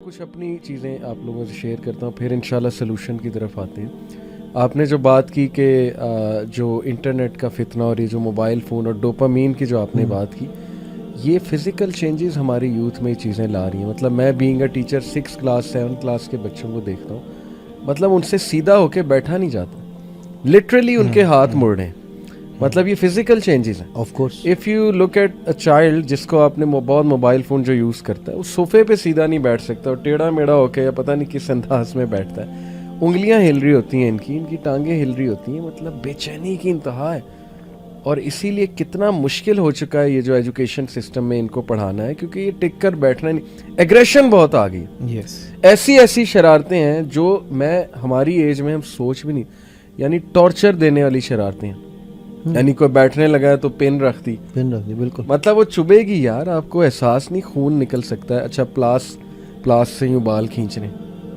کچھ اپنی چیزیں آپ لوگوں سے شیئر کرتا ہوں، پھر انشاءاللہ سلوشن کی طرف آتے ہیں. آپ نے جو بات کی کہ جو انٹرنیٹ کا فتنہ اور یہ جو موبائل فون اور ڈوپامین کی جو آپ نے بات کی، یہ فزیکل چینجز ہماری یوتھ میں یہ چیزیں لا رہی ہیں. مطلب میں being a teacher 6 class 7 class کے بچوں کو دیکھتا ہوں، مطلب ان سے سیدھا ہو کے بیٹھا نہیں جاتا، لٹرلی ان کے ہاتھ مڑ رہے ہیں. مطلب یہ فزیکل چینجز ہیں. Of course if you look at a child جس کو آپ نے بہت موبائل فون جو یوز کرتا ہے، وہ صوفے پہ سیدھا نہیں بیٹھ سکتا، اور ٹیڑھا میڑھا ہو کے یا پتہ نہیں کس انداز میں بیٹھتا ہے. انگلیاں ہل رہی ہوتی ہیں، ان کی ٹانگیں ہل رہی ہوتی ہیں. مطلب بے چینی کی انتہا ہے. اور اسی لیے کتنا مشکل ہو چکا ہے یہ جو ایجوکیشن سسٹم میں ان کو پڑھانا ہے، کیونکہ یہ ٹک کر بیٹھنا نہیں. ایگریشن بہت آ گئی. یس ایسی شرارتیں ہیں جو میں ہماری ایج میں ہم سوچ بھی نہیں، یعنی ٹارچر دینے والی شرارتیں ہیں. یعنی کوئی بیٹھنے لگا ہے تو پن رکھ دی، بالکل. مطلب وہ چبھے گی یار، آپ کو احساس نہیں خون نکل سکتا ہے. اچھا پلاس سے یوں بال کھینچ رہے ہیں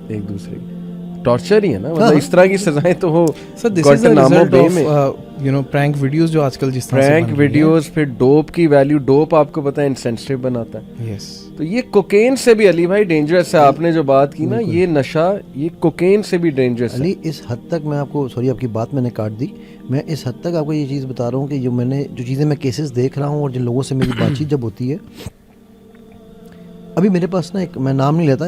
ایک دوسرے کی، ٹارچر ہی ہے نا. مطلب اس طرح کی سزائیں تو ہو گوانٹانامو بے میں. پرینک ویڈیوز جو آج کل جس طرح پرینک ویڈیوز، پھر ڈوپ کی ویلیو، ڈوپ آپ کو پتہ ہے انسینسٹیو بناتا ہے. یس تو یہ کوکین سے بھی علی بھائی ڈینجرس ہے. آپ نے جو بات کی نا، یہ نشہ یہ کوکین سے بھی ڈینجرس ہے. علی اس حد تک میں آپ کو سوری آپ کی بات میں نے کاٹ دی، میں اس حد تک آپ کو یہ چیز بتا رہا ہوں کہ جو چیزیں میں کیسز دیکھ رہا ہوں اور جن لوگوں سے میری بات چیت جب ہوتی ہے، ابھی میرے پاس نا ایک میں نام نہیں لیتا،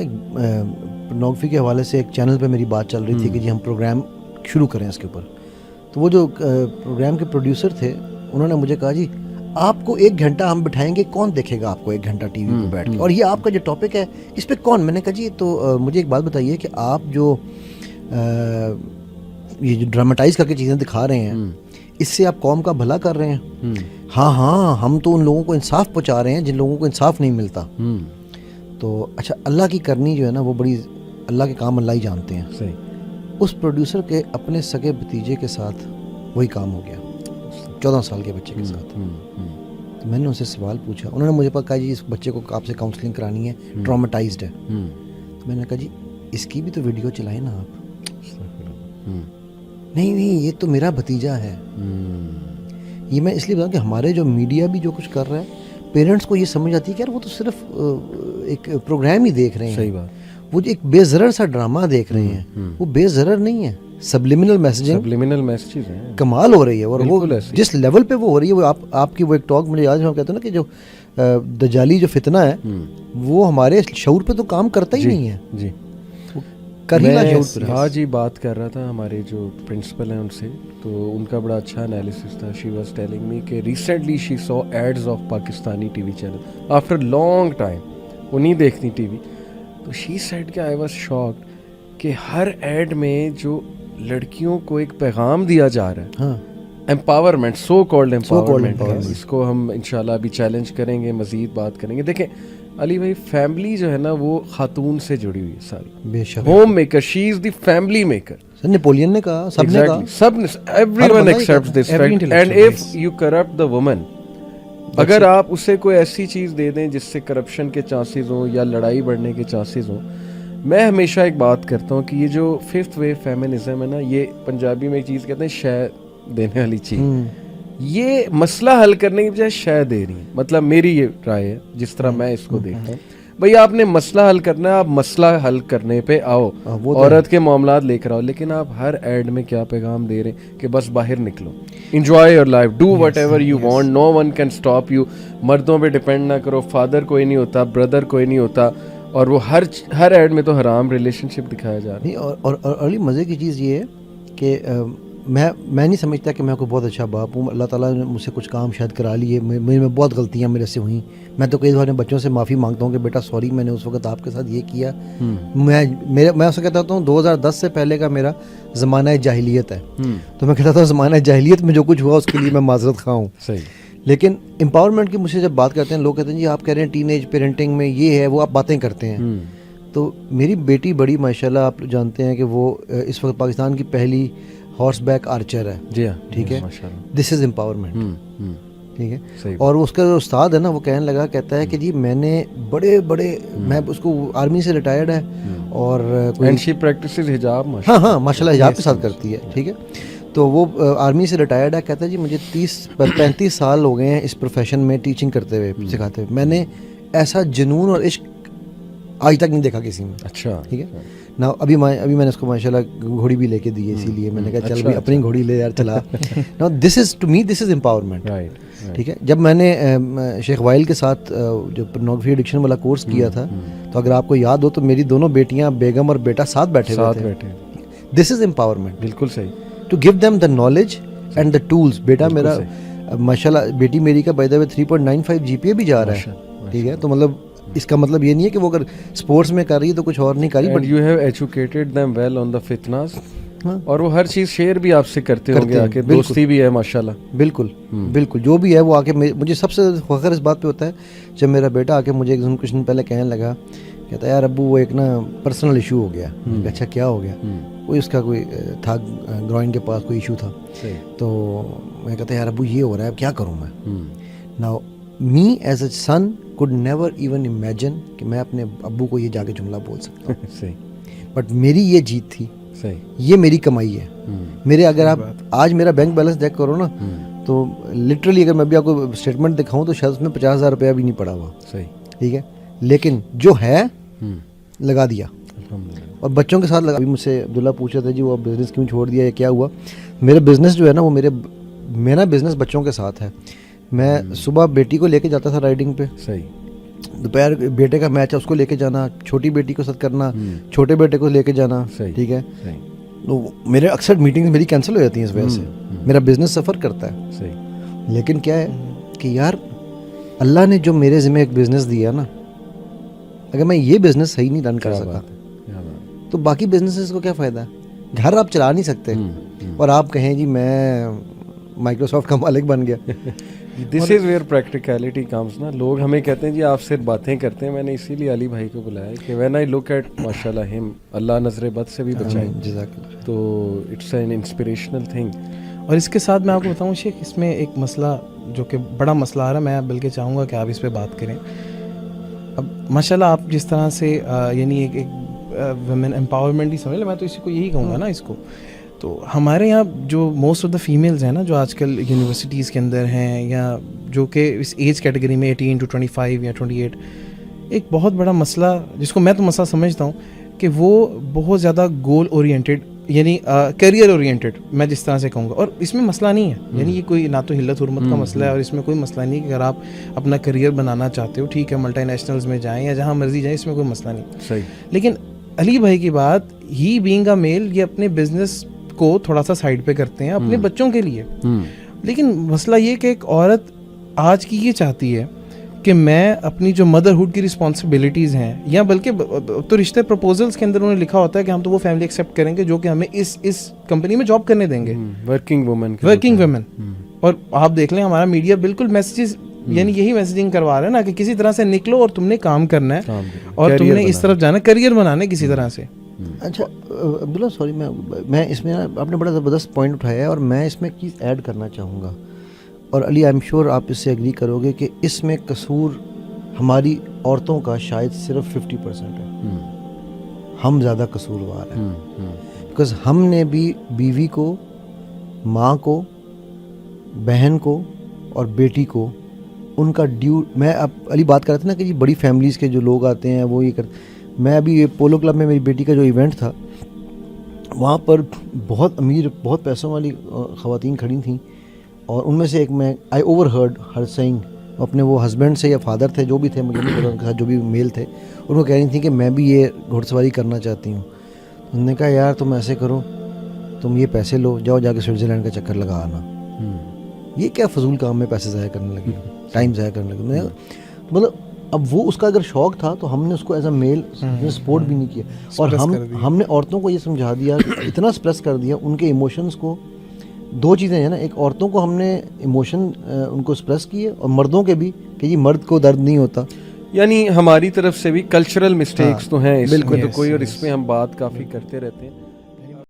پورنوگرافی کے حوالے سے ایک چینل پہ میری بات چل رہی تھی کہ جی ہم پروگرام شروع کریں اس کے اوپر. تو وہ جو پروگرام کے پروڈیوسر تھے انہوں نے مجھے کہا جی آپ کو 1 گھنٹہ ہم بٹھائیں گے، کون دیکھے گا آپ کو 1 گھنٹہ ٹی وی پہ بیٹھ کے، اور یہ آپ کا جو ٹاپک ہے اس پہ کون. میں نے کہا جی تو مجھے ایک بات بتائیے کہ آپ جو یہ جو ڈراماٹائز کر کے چیزیں دکھا رہے ہیں، اس سے آپ قوم کا بھلا کر رہے ہیں. ہاں ہم تو ان لوگوں کو انصاف پہنچا رہے ہیں جن لوگوں کو انصاف نہیں ملتا. تو اچھا اللہ کی کرنی جو ہے نا وہ بڑی، اللہ کے کام اللہ ہی جانتے ہیں. صحیح. اس پروڈیوسر کے اپنے سگے بھتیجے کے ساتھ وہی کام ہو گیا، 14 سال کے بچے کے ساتھ. تو میں نے ان سے سوال پوچھا، انہوں نے مجھے کہا جی اس بچے کو آپ سے کاؤنسلنگ کرانی ہے، ٹراماٹائزڈ ہے. تو میں نے کہا جی اس کی بھی تو ویڈیو چلائیں نا آپ. نہیں یہ تو میرا بھتیجا ہے. یہ میں اس لیے بتاؤں کہ ہمارے جو میڈیا بھی جو کچھ کر رہا ہے، پیرنٹس کو یہ سمجھ آتی ہے کہ یار وہ تو صرف ایک پروگرام ہی دیکھ رہے ہیں. صحیح بات. وہ جو ایک بے ضرر سا ڈرامہ دیکھ رہے ہیں، وہ بے ضرر نہیں ہے، سبلیمنل میسیجز ہیں، کمال ہو رہی ہے. اور وہ جس لیول پہ وہ ہو رہی ہے، وہ آپ کی وہ ایک ٹاک مجھے یاد ہے، کہتے ہیں نا کہ جو دجالی جو فتنہ ہے وہ ہمارے شعور پہ تو کام کرتا ہی نہیں ہے. جی ہاں جی بات کر رہا تھا ہمارے جو پرنسپل ہیں ان سے، تو ان کا بڑا اچھا انالیسس تھا. شی واز ٹیلنگ می کہ recently she saw ads of Pakistani TV channel after long time. وہ نہیں دیکھتی ٹی وی. تو شی سیڈ کہ آئی واز شاکڈ کہ ہر ایڈ میں جو لڑکیوں کو ایک پیغام دیا جا رہا ہے، امپاورمنٹ، سو کالڈ امپاورمنٹ، اس کو ہم انشاءاللہ ابھی چیلنج کریں گے، مزید بات کریں گے. دیکھیں علی بھائی، فیملی جو ہے نا وہ خاتون سے جڑی ہوئی ہے ساری. بے شک home maker, she is the family maker. Napoleon نے کہا، سب نے کہا، سب نے، everyone accepts this fact. And if you corrupt the woman, اگر آپ اسے کوئی ایسی چیز دے دیں جس سے کرپشن کے چانسز ہوں یا لڑائی بڑھنے کے چانسز ہوں. میں ہمیشہ ایک بات کرتا ہوں کہ یہ جو 5th ویو فیمنزم ہے نا، یہ پنجابی میں ایک چیز کہتے ہیں شے دینے والی چیز. یہ مسئلہ حل کرنے کی بجائے شے دے رہی ہے. مطلب میری یہ رائے ہے جس طرح میں اس کو دیکھتا ہوں. بھئی آپ نے مسئلہ حل کرنا ہے، آپ مسئلہ حل کرنے پہ آؤ، عورت کے معاملات لے کر آؤ. لیکن آپ ہر ایڈ میں کیا پیغام دے رہے ہیں کہ بس باہر نکلو، enjoy your life, do whatever you want, no one can stop you. مردوں پہ ڈپینڈ نہ کرو، فادر کوئی نہیں ہوتا، بردر کوئی نہیں ہوتا. اور وہ ہر ایڈ میں تو حرام ریلیشن شپ دکھایا جا رہا ہے. اور علی مزے کی چیز یہ ہے کہ میں نہیں سمجھتا کہ میں کوئی بہت اچھا باپ ہوں. اللہ تعالیٰ نے مجھ سے کچھ کام شاید کرا لیے، میں بہت غلطیاں میرے سے ہوئیں. میں تو کئی دفعہ اپنے بچوں سے معافی مانگتا ہوں کہ بیٹا سوری، میں نے اس وقت آپ کے ساتھ یہ کیا. میں اسے کہتا ہوں 2010 سے پہلے کا میرا زمانہ جاہلیت ہے، تو میں کہتا تھا زمانہ جاہلیت میں جو کچھ ہوا اس کے لیے میں معذرت خواہ ہوں. لیکن امپاورمنٹ کی مجھ سے جب بات کرتے ہیں لوگ کہتے ہیں جی آپ کہہ رہے ہیں ٹین ایج پیرنٹنگ میں یہ ہے وہ، آپ باتیں کرتے ہیں. تو میری بیٹی بڑی ماشاءاللہ آپ جانتے ہیں کہ وہ اس وقت پاکستان کی پہلی ہارس بیک آرچر ہے. جی ہاں، ٹھیک ہے، دس از امپاورمنٹ. ٹھیک ہے. اور اس کا جو استاد ہے نا وہ کہنے لگا، کہتا ہے کہ جی میں نے بڑے میں اس کو آرمی سے ریٹائرڈ ہے اور پریکٹسز حجاب، ہاں ماشاءاللہ حجاب کے ساتھ کرتی ہے. ٹھیک ہے. تو وہ آرمی سے ریٹائرڈ ہے. کہتا ہے جی مجھے 35 سال ہو گئے ہیں اس پروفیشن میں ٹیچنگ کرتے ہوئے، سکھاتے ہوئے. میں نے ایسا جنون اور عشق آج تک نہیں دیکھا کسی میں. اچھا ٹھیک ہے نا. ابھی میں نے اس کو ماشاءاللہ گھوڑی بھی لے کے دی ہے, اسی لیے میں نے کہا چل بھی اپنی گھوڑی لے یار چلا. نا دس از to me this is empowerment. ٹھیک ہے. جب میں نے شیخ وائل کے ساتھ جو پورنوگرافی ایڈکشن والا کورس کیا تھا, تو اگر آپ کو یاد ہو تو میری دونوں بیٹیاں بیگم اور بیٹا ساتھ بیٹھے ہوئے تھے. This is empowerment. بالکل صحیح. To give them the knowledge and the tools. بیٹا میرا ماشاءاللہ, بیٹی میری کا بائی دا وے 3.95 GPA بھی جا رہا ہے. ٹھیک ہے. تو مطلب اس کا مطلب یہ نہیں ہے کہ وہ اگر اسپورٹس میں کر رہی ہے تو کچھ اور نہیں کر رہی, but you have educated them well on the fitness, اور وہ ہر چیز شیئر بھی آپ سے کرتے ہوں گے آ کے, دوستی بھی ہے ماشاءاللہ. بالکل بالکل جو بھی ہے وہ آ کے مجھے سب سے فخر اس بات پہ ہوتا ہے جب میرا بیٹا آ کے مجھے کچھ دن پہلے کہنے لگا, کہتا ہے یار ابو وہ ایک نا پرسنل ایشو ہو گیا. اچھا کیا ہو گیا؟ وہ اس کا کوئی تھا گروئن کے پاس کوئی ایشو تھا. تو میں کہتا یار ابو یہ ہو رہا ہے, اب کیا کروں میں؟ Now me as a son could never even imagine کہ میں اپنے ابو کو یہ جا کے جملہ بول سکتا ہوں. بٹ میری یہ جیت تھی, یہ میری کمائی ہے. میرے اگر آپ آج میرا بینک بیلنس چیک کرو نا, تو لٹرلی اگر میں بھی آپ کو اسٹیٹمنٹ دکھاؤں تو شاید اس میں 50,000 روپیہ بھی نہیں پڑا ہوا. ٹھیک ہے. لیکن جو ہے لگا دیا, اور بچوں کے ساتھ لگا. ابھی مجھ سے عبداللہ پوچھ رہا تھا جی وہ بزنس کیوں چھوڑ دیا, یا کیا ہوا. میرا بزنس جو ہے نا وہ میرا بزنس بچوں کے ساتھ ہے. میں صبح بیٹی کو لے کے جاتا تھا رائڈنگ پہ, دوپہر بیٹے کا میچ ہے اس کو لے کے جانا, چھوٹی بیٹی کو ساتھ کرنا, چھوٹے بیٹے کو لے کے جانا. ٹھیک ہے. تو میرے اکثر میٹنگز میری کینسل ہو جاتی ہیں اس وجہ سے. میرا بزنس سفر کرتا ہے. لیکن کیا ہے کہ یار اللہ نے جو میرے ذمہ ایک بزنس دیا نا, اگر میں یہ بزنس صحیح نہیں رن کر سکا تو باقی بزنسز کو کیا فائدہ ہے؟ گھر آپ چلا نہیں سکتے اور آپ کہیں جی میں مائکروسافٹ کا مالک بن گیا. دس از ویئر پریکٹیکلٹی کمز نا. لوگ ہمیں کہتے ہیں جی آپ صرف باتیں کرتے ہیں. میں نے اسی لیے علی بھائی کو بلایا کہ وین آئی لک ایٹ ماشاء اللہ ہم, اللہ نظر بد سے بھی بچائے, تو اٹس این انسپریشنل تھنگ. اور اس کے ساتھ میں آپ کو بتاؤں شیخ, اس میں ایک مسئلہ جو کہ بڑا مسئلہ آ رہا ہے, میں بلکہ چاہوں گا کہ آپ اس پہ بات کریں. اب ماشاء اللہ آپ جس طرح سے یعنی ایک ویمن امپاورمنٹ ہی سمجھ لیں, میں تو اسی کو یہی کہوں گا نا اس کو. تو ہمارے یہاں جو موسٹ آف دا فیمیلز ہیں نا, جو آج کل یونیورسٹیز کے اندر ہیں, یا جو کہ اس ایج کیٹیگری میں 18 to 25 یا 28, ایک بہت بڑا مسئلہ جس کو میں تو مسئلہ سمجھتا ہوں کہ وہ بہت زیادہ گول اورینٹیڈ, یعنی کیریئر اورینٹیڈ میں جس طرح سے کہوں گا. اور اس میں مسئلہ نہیں ہے, یعنی یہ کوئی نہ تو حلت حرمت کا مسئلہ ہے, اور اس میں کوئی مسئلہ نہیں کہ اگر آپ اپنا کیریئر بنانا چاہتے ہو ٹھیک ہے, ملٹی نیشنلز میں جائیں یا جہاں مرضی جائیں, اس میں کوئی مسئلہ نہیں. صحیح. لیکن علی بھائی کی بات, ہی بینگ اے میل, یہ اپنے بزنس کو تھوڑا سا سائڈ پہ کرتے ہیں اپنے بچوں کے لیے. لیکن مسئلہ یہ کہ ایک عورت آج کی یہ چاہتی ہے کہ میں اپنی جو مدرہڈ کی رسپانسبلٹیز ہیں, یا بلکہ تو رشتے پروپوزلس کے اندر انہوں نے لکھا ہوتا ہے کہ ہم تو وہ فیملی ایکسیپٹ کریں گے جو کہ ہمیں اس کمپنی میں جاب کرنے دیں گے, ورکنگ ویمن. اور آپ دیکھ لیں ہمارا میڈیا بالکل میسیجز, یعنی یہی میسیجنگ کروا رہا ہے نا کہ کسی طرح سے نکلو اور تم نے کام کرنا ہے اور تم نے اس طرف جانا, کیریئر بنانا ہے کسی طرح سے. اچھا عبداللہ سوری, میں اس میں آپ نے بڑا زبردست پوائنٹ اٹھایا ہے, اور میں اس میں ایک چیز ایڈ کرنا چاہوں گا, اور علی آئی ایم شیور آپ اس سے ایگری کرو گے کہ اس میں قصور ہماری عورتوں کا شاید صرف 50% ہے. ہم زیادہ قصوروار ہیں, بیکاز ہم نے بھی بیوی کو, ماں کو, بہن کو اور بیٹی کو ان کا ڈیو, میں اب علی بات کر رہا تھا نا کہ جی بڑی فیملیز کے جو لوگ آتے ہیں وہ یہ کرتے. میں ابھی یہ پولو کلب میں میری بیٹی کا جو ایونٹ تھا, وہاں پر بہت امیر بہت پیسوں والی خواتین کھڑی تھیں, اور ان میں سے ایک میں آئی اوور ہرڈ ہر سینگ, اپنے وہ ہسبینڈ سے یا فادر تھے جو بھی تھے, مجھے نہیں پتا ان کے ساتھ جو بھی میل تھے, ان کو کہہ رہی تھیں کہ میں بھی یہ گھوڑ سواری کرنا چاہتی ہوں. انہوں نے کہا یار تم ایسے کرو, تم یہ پیسے لو, جاؤ جا کے سوئٹزرلینڈ کا چکر لگا آنا. یہ کیا فضول کام میں پیسے ضائع کرنے لگے, ٹائم ضائع کرنے لگے. مطلب اب وہ اس کا اگر شوق تھا تو ہم نے اس کو ایز اے میل سپورٹ بھی نہیں کیا, اور ہم نے عورتوں کو یہ سمجھا دیا, اتنا سپریس کر دیا ان کے ایموشنز کو. دو چیزیں ہیں نا, ایک عورتوں کو ہم نے ایموشن ان کو سپریس کیے, اور مردوں کے بھی کہ جی مرد کو درد نہیں ہوتا. یعنی ہماری طرف سے بھی کلچرل مسٹیکس تو ہیں اس میں تو کوئی, اور اس میں ہم بات کافی کرتے رہتے ہیں.